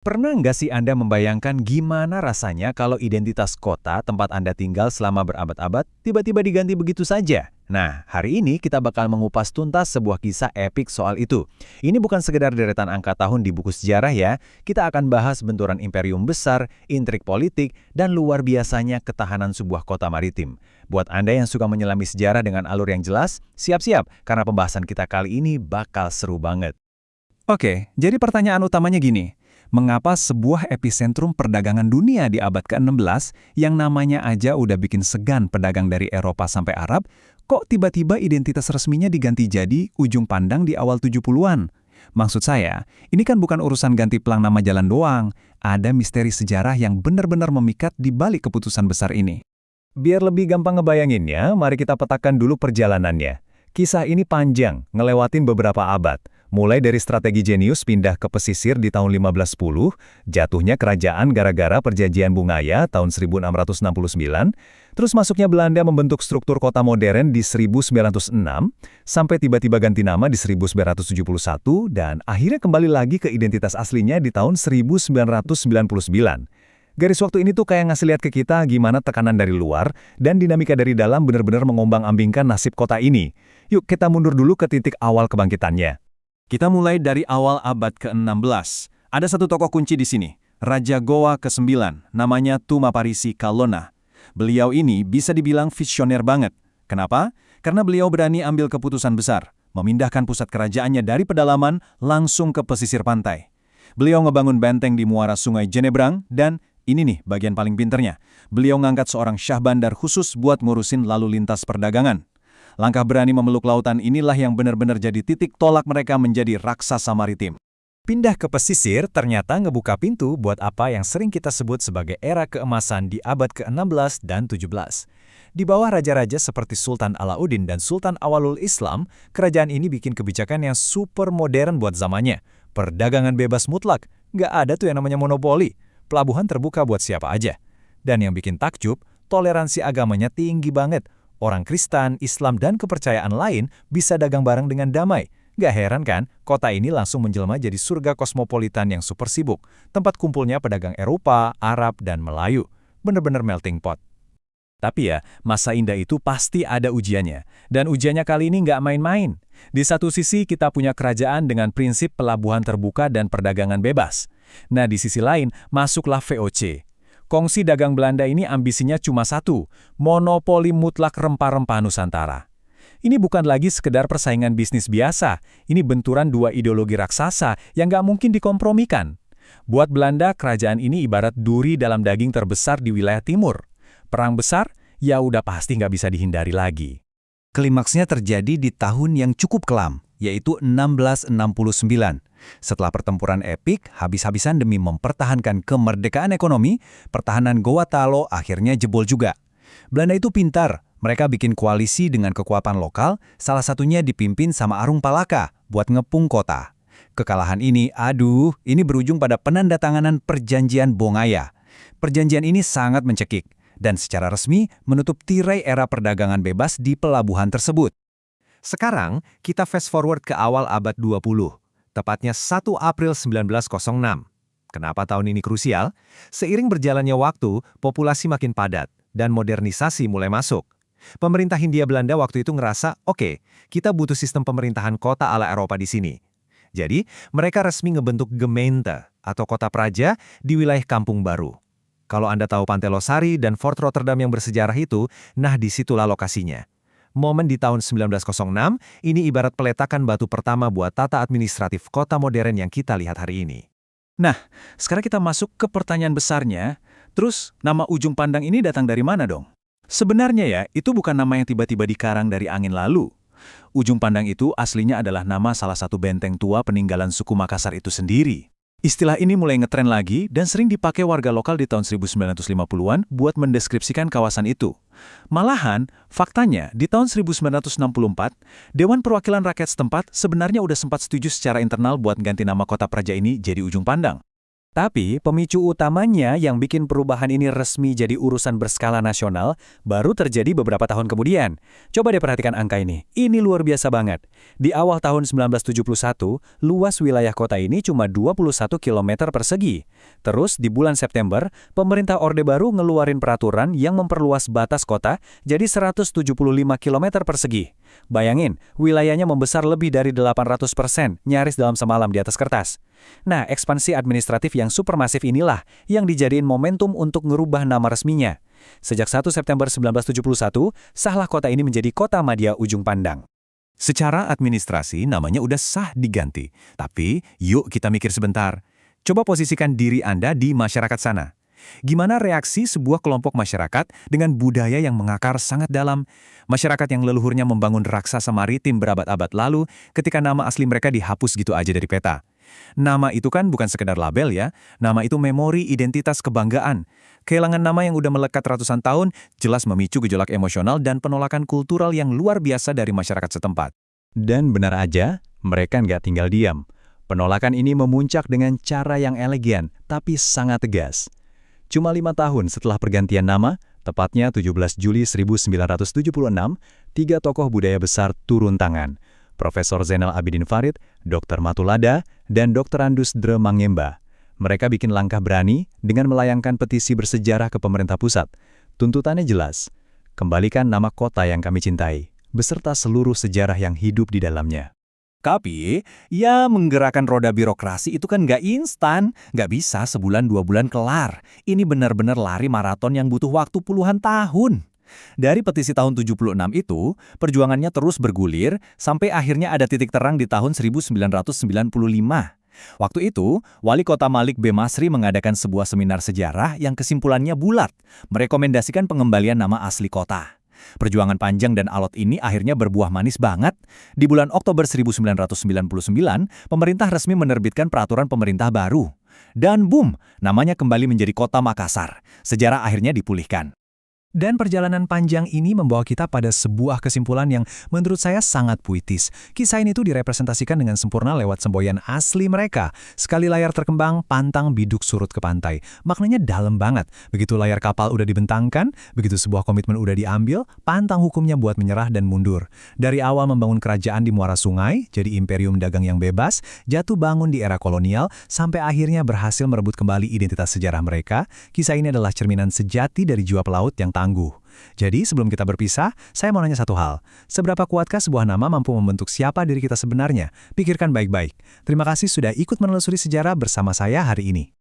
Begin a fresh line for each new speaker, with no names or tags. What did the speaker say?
Pernah nggak sih Anda membayangkan gimana rasanya kalau identitas kota tempat Anda tinggal selama berabad-abad tiba-tiba diganti begitu saja? Nah, hari ini kita bakal mengupas tuntas sebuah kisah epik soal itu. Ini bukan sekedar deretan angka tahun di buku sejarah ya, kita akan bahas benturan imperium besar, intrik politik, dan luar biasanya ketahanan sebuah kota maritim. Buat Anda yang suka menyelami sejarah dengan alur yang jelas, siap-siap karena pembahasan kita kali ini bakal seru banget.
Oke, jadi pertanyaan utamanya gini. Mengapa sebuah epicentrum perdagangan dunia di abad ke-16 yang namanya aja udah bikin segan pedagang dari Eropa sampai Arab, kok tiba-tiba identitas resminya diganti jadi Ujung Pandang di awal 70-an? Maksud saya, ini kan bukan urusan ganti pelang nama jalan doang. Ada misteri sejarah yang benar-benar memikat di balik keputusan besar ini.
Biar lebih gampang ngebayanginnya, mari kita petakan dulu perjalanannya. Kisah ini panjang, ngelewatin beberapa abad. Mulai dari strategi jenius pindah ke pesisir di tahun 1510, jatuhnya kerajaan gara-gara perjanjian Bungaya tahun 1669, terus masuknya Belanda membentuk struktur kota modern di 1906, sampai tiba-tiba ganti nama di 1971, dan akhirnya kembali lagi ke identitas aslinya di tahun 1999. Garis waktu ini tuh kayak ngasih lihat ke kita gimana tekanan dari luar dan dinamika dari dalam benar-benar mengombang-ambingkan nasib kota ini. Yuk kita mundur dulu ke titik awal kebangkitannya.
Kita mulai dari awal abad ke-16. Ada satu tokoh kunci di sini, Raja Gowa ke-9, namanya Tumaparisi Kalona. Beliau ini bisa dibilang visioner banget. Kenapa? Karena beliau berani ambil keputusan besar, memindahkan pusat kerajaannya dari pedalaman langsung ke pesisir pantai. Beliau ngebangun benteng di muara sungai Jenebrang dan ini nih bagian paling pinternya. Beliau ngangkat seorang syah bandar khusus buat ngurusin lalu lintas perdagangan. Langkah berani memeluk lautan inilah yang benar-benar jadi titik tolak mereka menjadi raksasa maritim.
Pindah ke pesisir ternyata ngebuka pintu buat apa yang sering kita sebut sebagai era keemasan di abad ke-16 dan 17. Di bawah raja-raja seperti Sultan Alauddin dan Sultan Awalul Islam, kerajaan ini bikin kebijakan yang super modern buat zamannya. Perdagangan bebas mutlak, nggak ada tuh yang namanya monopoli. Pelabuhan terbuka buat siapa aja. Dan yang bikin takjub, toleransi agamanya tinggi banget. Orang Kristen, Islam, dan kepercayaan lain bisa dagang bareng dengan damai. Gak heran kan, kota ini langsung menjelma jadi surga kosmopolitan yang super sibuk. Tempat kumpulnya pedagang Eropa, Arab, dan Melayu. Bener-bener melting pot. Tapi ya, masa indah itu pasti ada ujiannya. Dan ujiannya kali ini nggak main-main. Di satu sisi kita punya kerajaan dengan prinsip pelabuhan terbuka dan perdagangan bebas. Nah di sisi lain, masuklah VOC. Kongsi dagang Belanda ini ambisinya cuma satu, monopoli mutlak rempah-rempah Nusantara. Ini bukan lagi sekedar persaingan bisnis biasa, ini benturan dua ideologi raksasa yang nggak mungkin dikompromikan. Buat Belanda, kerajaan ini ibarat duri dalam daging terbesar di wilayah timur. Perang besar, ya udah pasti nggak bisa dihindari lagi.
Klimaksnya terjadi di tahun yang cukup kelam, yaitu 1669. Setelah pertempuran epik, habis-habisan demi mempertahankan kemerdekaan ekonomi, pertahanan Gowa Talo akhirnya jebol juga. Belanda itu pintar, mereka bikin koalisi dengan kekuatan lokal, salah satunya dipimpin sama Arung Palaka buat ngepung kota. Kekalahan ini, ini berujung pada penandatanganan Perjanjian Bongaya. Perjanjian ini sangat mencekik, dan secara resmi menutup tirai era perdagangan bebas di pelabuhan tersebut. Sekarang, kita fast forward ke awal abad 20. Tepatnya 1 April 1906. Kenapa tahun ini krusial? Seiring berjalannya waktu, populasi makin padat, dan modernisasi mulai masuk. Pemerintah Hindia Belanda waktu itu ngerasa, oke, kita butuh sistem pemerintahan kota ala Eropa di sini. Jadi, mereka resmi ngebentuk Gemeente, atau kota praja, di wilayah Kampung Baru. Kalau Anda tahu Pantai Losari dan Fort Rotterdam yang bersejarah itu, nah disitulah lokasinya. Momen di tahun 1906, ini ibarat peletakan batu pertama buat tata administratif kota modern yang kita lihat hari ini.
Nah, sekarang kita masuk ke pertanyaan besarnya, terus nama Ujung Pandang ini datang dari mana dong? Sebenarnya ya, itu bukan nama yang tiba-tiba dikarang dari angin lalu. Ujung Pandang itu aslinya adalah nama salah satu benteng tua peninggalan suku Makassar itu sendiri. Istilah ini mulai ngetren lagi dan sering dipakai warga lokal di tahun 1950-an buat mendeskripsikan kawasan itu. Malahan, faktanya, di tahun 1964, Dewan Perwakilan Rakyat setempat sebenarnya udah sempat setuju secara internal buat ganti nama kota praja ini jadi Ujung Pandang. Tapi pemicu utamanya yang bikin perubahan ini resmi jadi urusan berskala nasional baru terjadi beberapa tahun kemudian. Coba deh perhatikan angka ini luar biasa banget. Di awal tahun 1971, luas wilayah kota ini cuma 21 km persegi. Terus di bulan September, pemerintah Orde Baru ngeluarin peraturan yang memperluas batas kota jadi 175 km persegi. Bayangin, wilayahnya membesar lebih dari 800%, nyaris dalam semalam di atas kertas. Nah, ekspansi administratif yang supermasif inilah yang dijadiin momentum untuk ngerubah nama resminya. Sejak 1 September 1971, sahlah kota ini menjadi Kota Madya Ujung Pandang.
Secara administrasi namanya udah sah diganti. Tapi yuk kita mikir sebentar. Coba posisikan diri Anda di masyarakat sana. Gimana reaksi sebuah kelompok masyarakat dengan budaya yang mengakar sangat dalam? Masyarakat yang leluhurnya membangun raksasa maritim berabad-abad lalu ketika nama asli mereka dihapus gitu aja dari peta. Nama itu kan bukan sekedar label ya, nama itu memori identitas kebanggaan. Kehilangan nama yang udah melekat ratusan tahun jelas memicu gejolak emosional dan penolakan kultural yang luar biasa dari masyarakat setempat.
Dan benar aja, mereka nggak tinggal diam. Penolakan ini memuncak dengan cara yang elegan, tapi sangat tegas. Cuma 5 tahun setelah pergantian nama, tepatnya 17 Juli 1976, 3 tokoh budaya besar turun tangan. Profesor Zainal Abidin Farid, Dr. Matulada, dan Dr. Andus Dre Mangemba. Mereka bikin langkah berani dengan melayangkan petisi bersejarah ke pemerintah pusat. Tuntutannya jelas, kembalikan nama kota yang kami cintai, beserta seluruh sejarah yang hidup di dalamnya.
Tapi, ya menggerakkan roda birokrasi itu kan nggak instan, nggak bisa sebulan 2 bulan kelar. Ini benar-benar lari maraton yang butuh waktu puluhan tahun. Dari petisi tahun 76 itu, perjuangannya terus bergulir sampai akhirnya ada titik terang di tahun 1995. Waktu itu, Wali Kota Malik B. Masri mengadakan sebuah seminar sejarah yang kesimpulannya bulat, merekomendasikan pengembalian nama asli kota. Perjuangan panjang dan alot ini akhirnya berbuah manis banget. Di bulan Oktober 1999, pemerintah resmi menerbitkan peraturan pemerintah baru. Dan boom, namanya kembali menjadi Kota Makassar. Sejarah akhirnya dipulihkan.
Dan perjalanan panjang ini membawa kita pada sebuah kesimpulan yang menurut saya sangat puitis. Kisah ini tuh direpresentasikan dengan sempurna lewat semboyan asli mereka. Sekali layar terkembang, pantang biduk surut ke pantai. Maknanya dalam banget. Begitu layar kapal udah dibentangkan, begitu sebuah komitmen udah diambil, pantang hukumnya buat menyerah dan mundur. Dari awal membangun kerajaan di muara sungai, jadi imperium dagang yang bebas, jatuh bangun di era kolonial, sampai akhirnya berhasil merebut kembali identitas sejarah mereka. Kisah ini adalah cerminan sejati dari jiwa pelaut yang tangguh. Jadi sebelum kita berpisah, saya mau nanya satu hal. Seberapa kuatkah sebuah nama mampu membentuk siapa diri kita sebenarnya? Pikirkan baik-baik. Terima kasih sudah ikut menelusuri sejarah bersama saya hari ini.